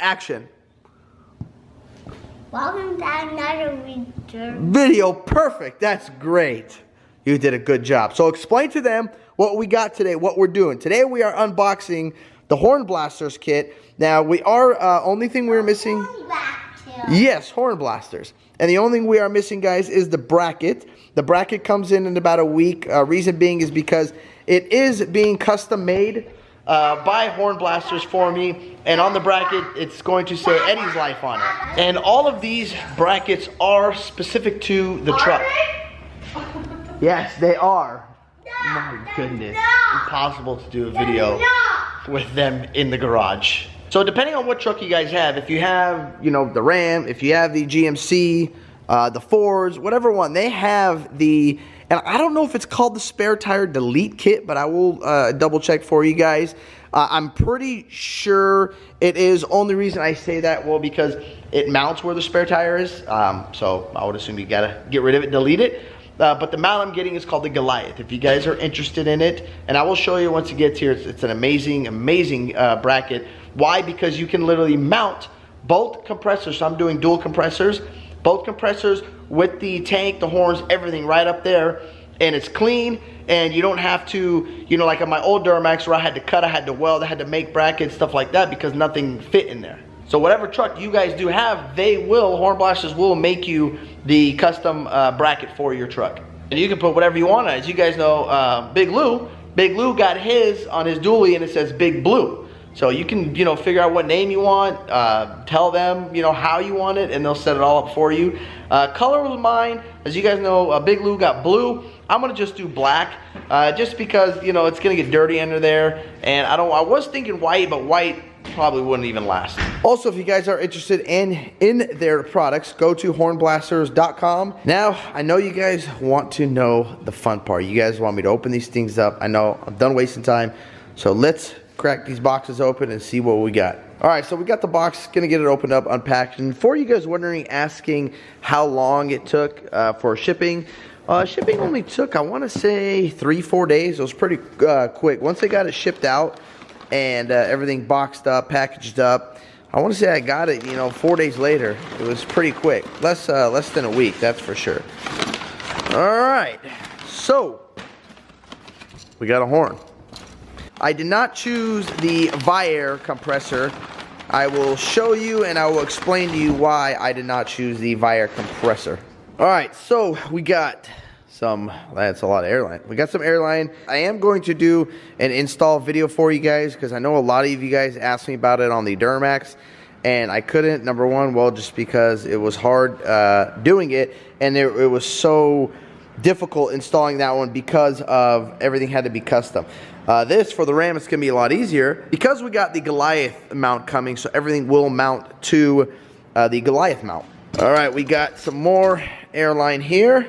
Action. Welcome to another video. Perfect. That's great. You did a good job. So explain to them what we got today, what we're doing. Today we are unboxing the Hornblasters kit. Now we are, only thing we're missing. Yes, Hornblasters. And the only thing we are missing, guys, is the bracket. The bracket comes in about a week. Reason being is because it is being custom made by Hornblasters for me, and on the bracket it's going to say Eddie's Life on it. And all of these brackets are specific to the truck. Yes, they are. My goodness, impossible to do a video with them in the garage. So depending on what truck you guys have, if you have, you know, the Ram, if you have the GMC, the Fords, whatever one, they have the, and I don't know if it's called the spare tire delete kit, but I will double check for you guys. I'm pretty sure it is. Only reason I say that, well, because it mounts where the spare tire is. So I would assume you gotta get rid of it, delete it. But the mount I'm getting is called the Goliath. If you guys are interested in it, and I will show you once it gets here, it's an amazing, amazing bracket. Why? Because you can literally mount both compressors. So I'm doing dual compressors. Both compressors with the tank, the horns, everything right up there, and it's clean, and you don't have to, you know, like on my old Duramax where I had to cut, I had to weld, I had to make brackets, stuff like that, because nothing fit in there. So whatever truck you guys do have, they will, Hornblasters will make you the custom bracket for your truck. And you can put whatever you want on it. As you guys know, Big Lou got his on his dually and it says Big Blue. So you can, you know, figure out what name you want, tell them, you know, how you want it, and they'll set it all up for you. Color was mine. As you guys know, Big Lou got blue. I'm gonna just do black, just because, you know, it's gonna get dirty under there. And I was thinking white, but white probably wouldn't even last. Also, if you guys are interested in their products, go to hornblasters.com. Now, I know you guys want to know the fun part. You guys want me to open these things up. I know I'm done wasting time. So let's crack these boxes open and see what we got. All right, so we got the box, gonna get it opened up, unpacked. And for you guys wondering, asking how long it took for shipping, shipping only took, I wanna say 3-4 days. It was pretty quick. Once they got it shipped out and everything boxed up, packaged up, I wanna say I got it, you know, 4 days later. It was pretty quick. Less than a week, that's for sure. All right, so we got a horn. I did not choose the Viair compressor. I will show you and I will explain to you why I did not choose the Viair compressor. All right, so we got some, that's a lot of airline. We got some airline. I am going to do an install video for you guys because I know a lot of you guys asked me about it on the Duramax and I couldn't, number one, well, just because it was hard doing it, and it was so difficult installing that one because of everything had to be custom. This, for the Ram, it's going to be a lot easier because we got the Goliath mount coming, so everything will mount to the Goliath mount. All right, we got some more airline here.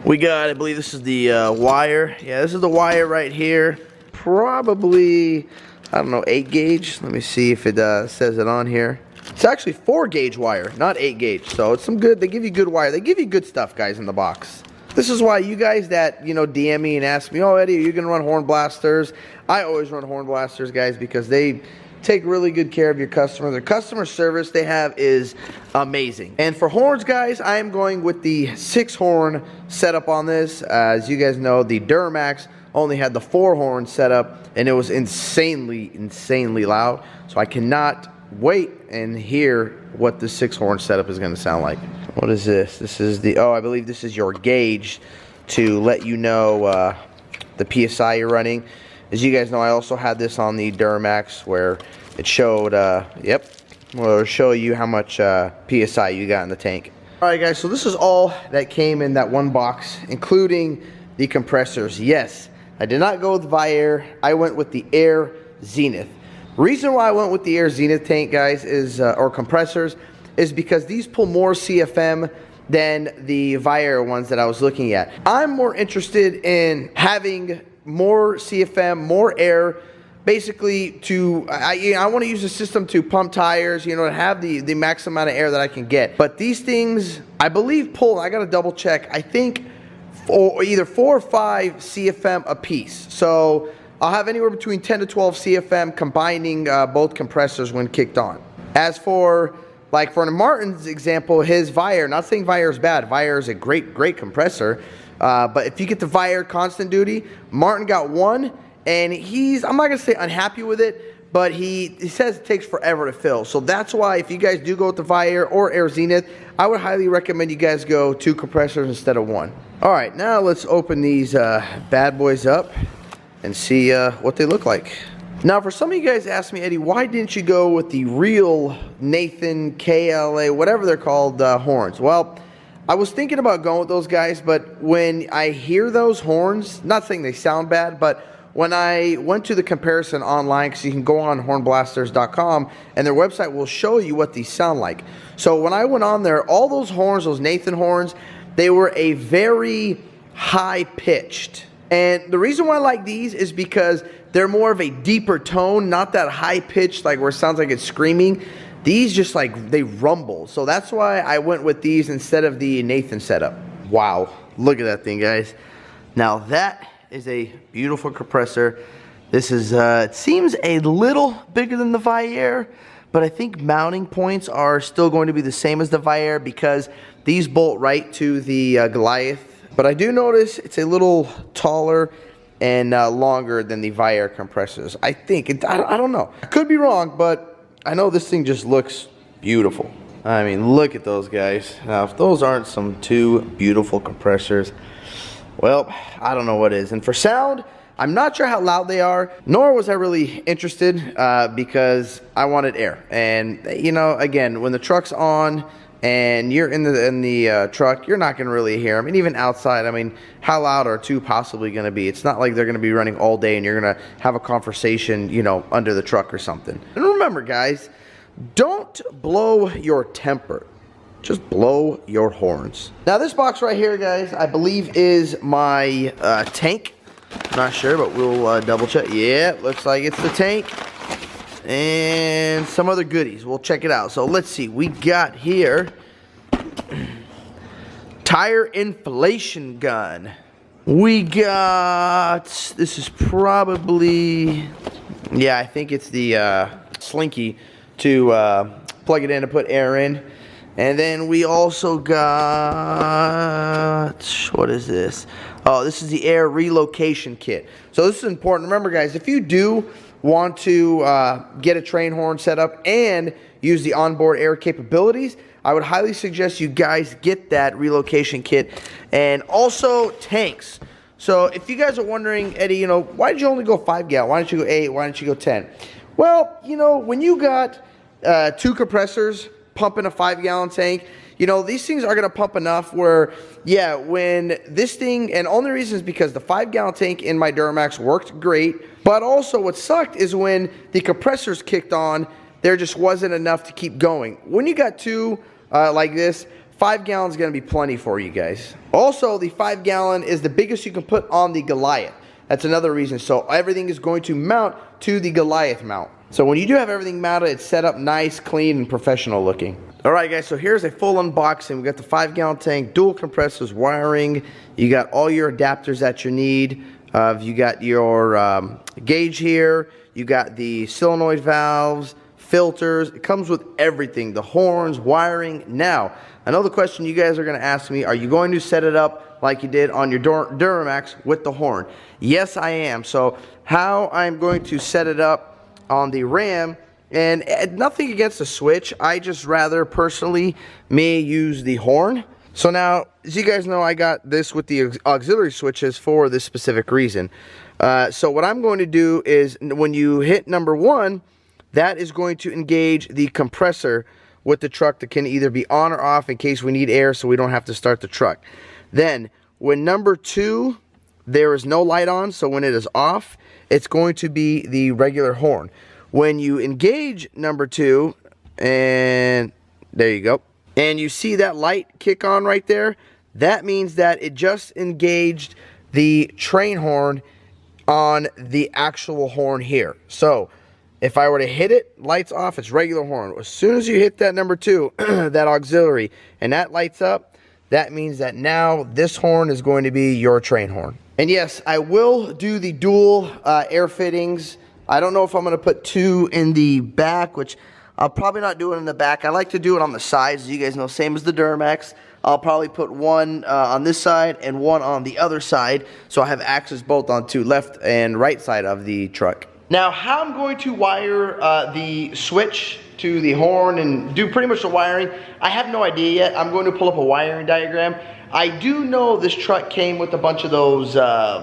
We got, I believe this is the wire. Yeah, this is the wire right here. Probably, I don't know, 8 gauge. Let me see if it says it on here. It's actually 4 gauge wire, not 8 gauge. So it's some good, they give you good wire. They give you good stuff, guys, in the box. This is why you guys that, you know, DM me and ask me, oh, Eddie, are you going to run Hornblasters? I always run Hornblasters, guys, because they take really good care of your customer. The customer service they have is amazing. And for horns, guys, I am going with the 6-horn setup on this. As you guys know, the Duramax only had the 4-horn setup, and it was insanely loud. So I cannot wait and hear what the 6-horn setup is going to sound like. What is this? This is the, oh, I believe this is your gauge to let you know the PSI you're running. As you guys know, I also had this on the Duramax where it showed, yep, well, it'll show you how much PSI you got in the tank. Alright guys, so this is all that came in that one box, including the compressors. Yes, I did not go with Viair, I went with the Air Zenith. Reason why I went with the Air Zenith tank, guys, is or compressors, is because these pull more CFM than the Viair ones that I was looking at. I'm more interested in having more CFM, more air, basically to, I want to use the system to pump tires, you know, to have the max amount of air that I can get. But these things, I believe pull, I got to double check, I think either 4 or 5 CFM a piece. So I'll have anywhere between 10 to 12 CFM combining both compressors when kicked on. As for, like for Martin's example, his Vire, not saying Vire is bad, Vire is a great compressor, but if you get the Vire constant duty, Martin got one, and I'm not going to say unhappy with it, but he says it takes forever to fill. So that's why if you guys do go with the Vire or Air Zenith, I would highly recommend you guys go 2 compressors instead of 1. All right, now let's open these bad boys up and see what they look like. Now, for some of you guys asked me, Eddie, why didn't you go with the real Nathan, KLA, whatever they're called, horns? Well, I was thinking about going with those guys, but when I hear those horns, not saying they sound bad, but when I went to the comparison online, because you can go on hornblasters.com, and their website will show you what these sound like. So when I went on there, all those horns, those Nathan horns, they were a very high-pitched. And the reason why I like these is because they're more of a deeper tone, not that high-pitched, like where it sounds like it's screaming. These just like, they rumble. So that's why I went with these instead of the Nathan setup. Wow, look at that thing, guys. Now that is a beautiful compressor. This is, it seems a little bigger than the Vire, but I think mounting points are still going to be the same as the Vire because these bolt right to the Goliath. But I do notice it's a little taller and longer than the Vire compressors. I think, I don't know. I could be wrong, but I know this thing just looks beautiful. I mean, look at those guys. Now, if those aren't some 2 beautiful compressors, well, I don't know what is. And for sound, I'm not sure how loud they are, nor was I really interested because I wanted air. And, you know, again, when the truck's on and you're in the truck, you're not going to really hear them. And even outside, I mean, how loud are 2 possibly going to be? It's not like they're going to be running all day and you're going to have a conversation, you know, under the truck or something. And remember, guys, don't blow your temper. Just blow your horns. Now this box right here, guys, I believe is my tank. I'm not sure, but we'll double check. Yeah, looks like it's the tank. And some other goodies. We'll check it out. So let's see. We got here tire inflation gun. We got, this is probably, yeah, I think it's the slinky to plug it in and put air in. And then we also got, what is this? Oh, this is the air relocation kit. So this is important. Remember, guys, if you do want to get a train horn set up and use the onboard air capabilities, I would highly suggest you guys get that relocation kit. And also tanks. So if you guys are wondering, Eddie, you know, why did you only go 5 gallon? Why didn't you go 8? Why didn't you go 10? Well, you know, when you got 2 compressors pumping a 5 gallon tank, you know, these things are going to pump enough where, yeah, when this thing, and only reason is because the 5 gallon tank in my Duramax worked great, but also what sucked is when the compressors kicked on, there just wasn't enough to keep going. When you got 2 like this, 5 gallons is going to be plenty for you guys. Also, the 5 gallon is the biggest you can put on the Goliath. That's another reason. So everything is going to mount to the Goliath mount. So when you do have everything mounted, it's set up nice, clean, and professional looking. Alright guys, so here's a full unboxing. We got the 5 gallon tank, dual compressors, wiring. You got all your adapters that you need. You got your gauge here. You got the solenoid valves, filters. It comes with everything. The horns, wiring. Now, another question you guys are going to ask me, are you going to set it up like you did on your Duramax with the horn? Yes, I am. So how I'm going to set it up on the Ram, and nothing against the switch, I just rather personally may use the horn. So now, as you guys know, I got this with the auxiliary switches for this specific reason. So what I'm going to do is when you hit number 1, that is going to engage the compressor with the truck that can either be on or off in case we need air so we don't have to start the truck. Then when number 2, there is no light on, so when it is off, it's going to be the regular horn. When you engage number 2, and there you go, and you see that light kick on right there, that means that it just engaged the train horn on the actual horn here. So if I were to hit it, lights off, it's regular horn. As soon as you hit that number 2, that auxiliary, and that lights up, that means that now this horn is going to be your train horn. And yes, I will do the dual air fittings. I don't know if I'm going to put 2 in the back, which I'll probably not do it in the back. I like to do it on the sides, as you guys know, same as the Duramax. I'll probably put 1 on this side and 1 on the other side, so I have access both onto left and right side of the truck. Now, how I'm going to wire the switch to the horn and do pretty much the wiring, I have no idea yet. I'm going to pull up a wiring diagram. I do know this truck came with a bunch of those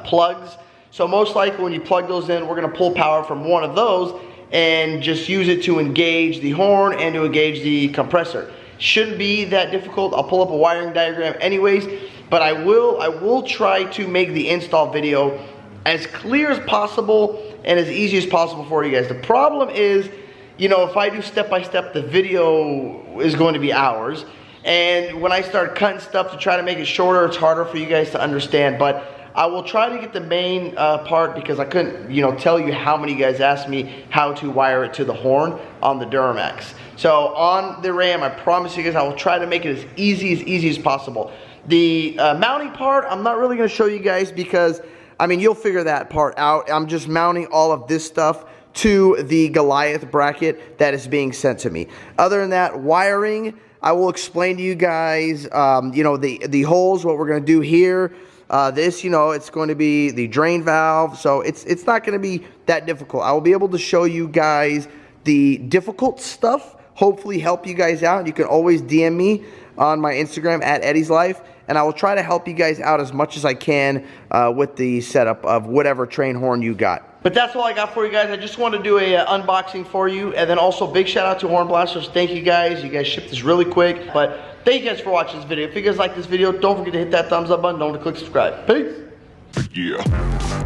plugs, so most likely when you plug those in, we're going to pull power from one of those and just use it to engage the horn and to engage the compressor. Shouldn't be that difficult. I'll pull up a wiring diagram anyways, but I will try to make the install video as clear as possible and as easy as possible for you guys. The problem is, you know, if I do step by step, the video is going to be hours. And when I start cutting stuff to try to make it shorter, it's harder for you guys to understand. But I will try to get the main part, because I couldn't, you know, tell you how many guys asked me how to wire it to the horn on the Duramax. So on the Ram, I promise you guys, I will try to make it as easy as possible. The mounting part, I'm not really going to show you guys because, I mean, you'll figure that part out. I'm just mounting all of this stuff to the Goliath bracket that is being sent to me. Other than that, wiring, I will explain to you guys, you know, the holes, what we're going to do here. This, you know, it's going to be the drain valve, so it's not going to be that difficult. I will be able to show you guys the difficult stuff, hopefully help you guys out. You can always DM me on my Instagram at Eddie's Life, and I will try to help you guys out as much as I can with the setup of whatever train horn you got. But that's all I got for you guys. I just want to do a unboxing for you, and then also big shout out to Hornblasters. Thank you guys. You guys shipped this really quick, but thank you guys for watching this video. If you guys like this video, don't forget to hit that thumbs up button. Don't forget to click subscribe. Peace. Yeah.